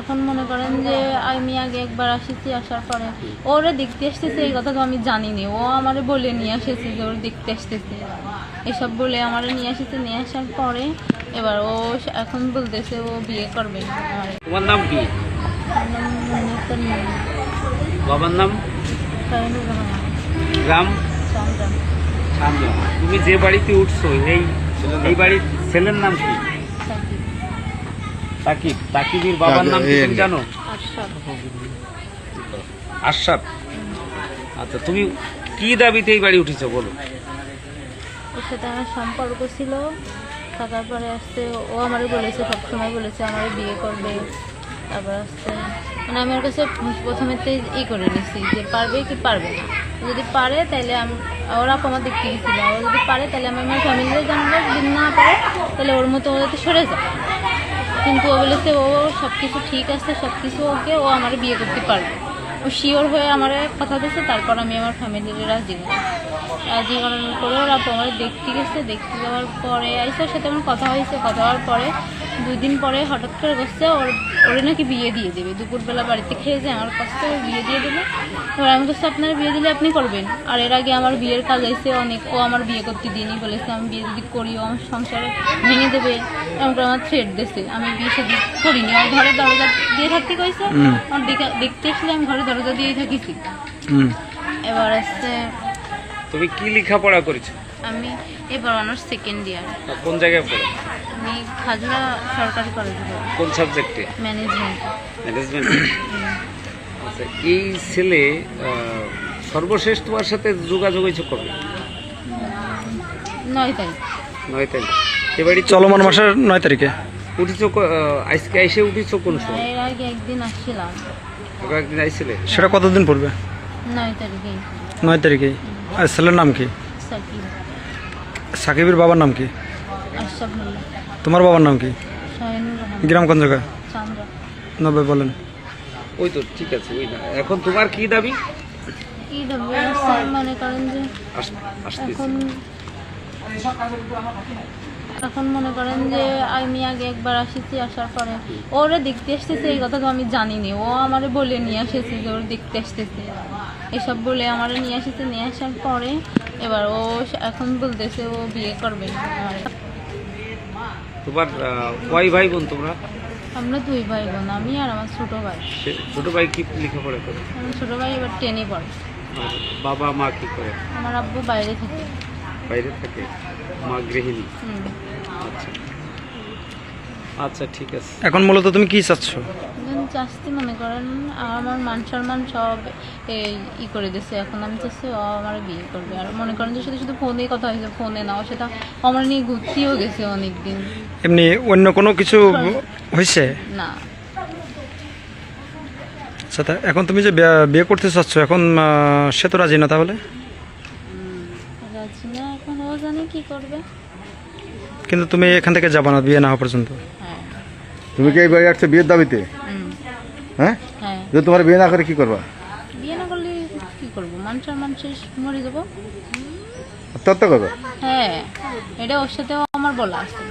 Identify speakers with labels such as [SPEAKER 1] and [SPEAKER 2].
[SPEAKER 1] এখন মনে করেন যে আমি আগে একবার আসিছি, আসার পরে ওরা দেখতে আসতেছে এই কথা তো আমি জানিনি। ও আমারে বলে নিয়ে এসেছে যে ওরা দেখতে আসতেছে, এসব বলে আমারে নিয়ে এসেছে। নিয়ে আসার পরে এবার ও এখন বলতেছে ও বিয়ে করবে।
[SPEAKER 2] তোমার নাম কি? বাবার নাম? গ্রাম? সামরা। তুমি যে বাড়িতে উঠছো এই বাড়ির ছেলের নাম কি? তাকিব। তাকিবের বাবার নাম কি তুমি জানো? আশরাফ। আচ্ছা, তুমি কি দাবিতে এই বাড়ি উঠেছো বলো?
[SPEAKER 1] ওর সাথে আমার সম্পর্ক ছিল, থাকার পরে আসতে ও আমারে বলেছে, সবসময় বলেছে আমারে বিয়ে করবে। তারপর আসতে মানে আমি ওর কাছে প্রথমেতে করে নিছি যে পারবে কি পারবে না। যদি পারে তাহলে আমি ওর আপা আমার দেখতে গেছিল, ও যদি পারে তাহলে আমি আমার ফ্যামিলিতে জানাবো, যদি না পারে তাহলে ওর মতো ও যাতে সরে যায়। কিন্তু ও বলেছে ও সব কিছু ঠিক আছে, সব কিছু ওকে, ও আমার বিয়ে করতে পারবে। ও শিওর হয়ে আমার কথা দিয়েছে। তারপর আমি আমার ফ্যামিলির রাজি করানোর পরে ওরা আমার দেখতে গেছে। দেখতে যাওয়ার পরে আইসার সাথে আমার কথা হয়েছে। কথা হওয়ার পরে 2 দিন পরে হঠাৎ করে বসছে ওরে নাকি বিয়ে দিয়ে দেবে। দুপুরবেলা বাড়িতে খেয়ে যায় আমার কাছে বিয়ে দিয়ে দেবে। এবার আমি বলছি আপনার বিয়ে দিলে আপনি করবেন। আর এর আগে আমার বিয়ের কাজ আইসে অনেক, ও আমার বিয়ে করতে দিইনি, বলেছে আমি বিয়ে যদি করি ও আমার সংসারে ভেঙে দেবে, এমন করে আমার থ্রেট দিয়েছে। আমি বিয়ে সাথে করিনি, আমার ঘরে দরজা দিয়ে থাকতে কইছে। আমার দেখতে এসেছিল আমি ঘরে দরজা দিয়েই থাকিছি। এবার আসছে
[SPEAKER 2] তুমি কি লেখাপড়া করেছো?
[SPEAKER 1] আমি এবার অনার্স সেকেন্ড ইয়ার।
[SPEAKER 2] কোন জায়গায় পড়ো?
[SPEAKER 1] আমি খাজুরা সরকারি কলেজে পড়ি।
[SPEAKER 2] কোন সাবজেক্টে?
[SPEAKER 1] ম্যানেজমেন্ট।
[SPEAKER 2] আচ্ছা, এই ছেলে সর্বশেষ তোমার সাথে যোগাযোগ হয়েছে কবে?
[SPEAKER 1] 9 তারিখ।
[SPEAKER 2] 9 তারিখ। এবারে
[SPEAKER 3] চলমান মাসের 9 তারিখে
[SPEAKER 2] উঠেছো? আজকে এসে উঠেছো কোন সময়?
[SPEAKER 1] এর আগে একদিন আসছিলাম।
[SPEAKER 2] একদিন আইছিলে?
[SPEAKER 3] সেটা কতদিন পড়বে?
[SPEAKER 1] 9 তারিখে।
[SPEAKER 3] 9 তারিখেই। আর ছেলের নাম কি?
[SPEAKER 1] সাকিব।
[SPEAKER 3] সাকিবের বাবার নাম কি?
[SPEAKER 1] আশরাফ মোল্লা।
[SPEAKER 3] তোমার বাবার নাম কি?
[SPEAKER 1] শাহিনুর রহমান।
[SPEAKER 3] গ্রাম কোন জায়গা?
[SPEAKER 1] চান্দ্রা।
[SPEAKER 3] নবে বলেন।
[SPEAKER 2] ওই তো ঠিক আছে, ওই না। এখন তোমার কি দাবি?
[SPEAKER 1] কি দেবে মনে করেন যে এখন মনে করেন যে আমি আগে একবার আসিছি, আসার পরে ওরা দেখতে আসতেছে এই কথা তো আমি জানিনি। ও আমারে বলে নিয়ে এসেছে যে ওরা দেখতে আসতেছে, এসব বলে আমারে নিয়ে এসেছে। নিয়ে আসার পরে এবার ও এখন বলতেছে ও বিয়ে করবে।
[SPEAKER 2] তোমার কয় ভাই বোন তোমরা?
[SPEAKER 1] আমরা 2 ভাই বোন, আমি আর আমার ছোট ভাই।
[SPEAKER 2] ছোট ভাই কি লেখাপড়া করে?
[SPEAKER 1] আমার ছোট ভাই এবার 10-এ পড়ে।
[SPEAKER 2] আর বাবা মা কি করে?
[SPEAKER 1] আমার আব্বু বাইরে থাকে।
[SPEAKER 2] বাইরে থাকে? মা গৃহিণী? আচ্ছা আচ্ছা, ঠিক আছে।
[SPEAKER 3] এখন মূলত তুমি কি চাচ্ছ?
[SPEAKER 1] চাচ্ছি মনে করেন আমার মান সম্মান সব করে দিচ্ছে। এখন আমি চাচ্ছি ও আমার বিয়ে করবে। আর মনে করেন যে শুধু ফোনেই কথা হয়েছে, ফোনে না, ও সেটা আমার নিয়ে ঘুরতেও গেছে অনেকদিন।
[SPEAKER 3] এমনি অন্য কোনো কিছু হয়েছে
[SPEAKER 1] না।
[SPEAKER 3] আচ্ছা, এখন তুমি যে বিয়ে করতে চাচ্ছ, এখন সে তো রাজি না, তাহলে?
[SPEAKER 1] রাজি না, এখন ও জানে কি করবে।
[SPEAKER 3] কিন্তু তুমি এখান থেকে যাবা না বিয়ে না হওয়া পর্যন্ত?
[SPEAKER 1] হ্যাঁ।
[SPEAKER 4] তুমি কি এই বাড়ি আসছো বিয়ের দাবিতে? হ্যাঁ,
[SPEAKER 1] হ্যাঁ।
[SPEAKER 4] যদি তোমার বিয়ে না করে কি করবা?
[SPEAKER 1] বিয়ে না করলে কি করবো? মান সম্মান শেষ, মরে যাবো।
[SPEAKER 4] আত্মহত্যা করবা?
[SPEAKER 1] হ্যাঁ, এটা ওর সাথেও আমার বলা আছে।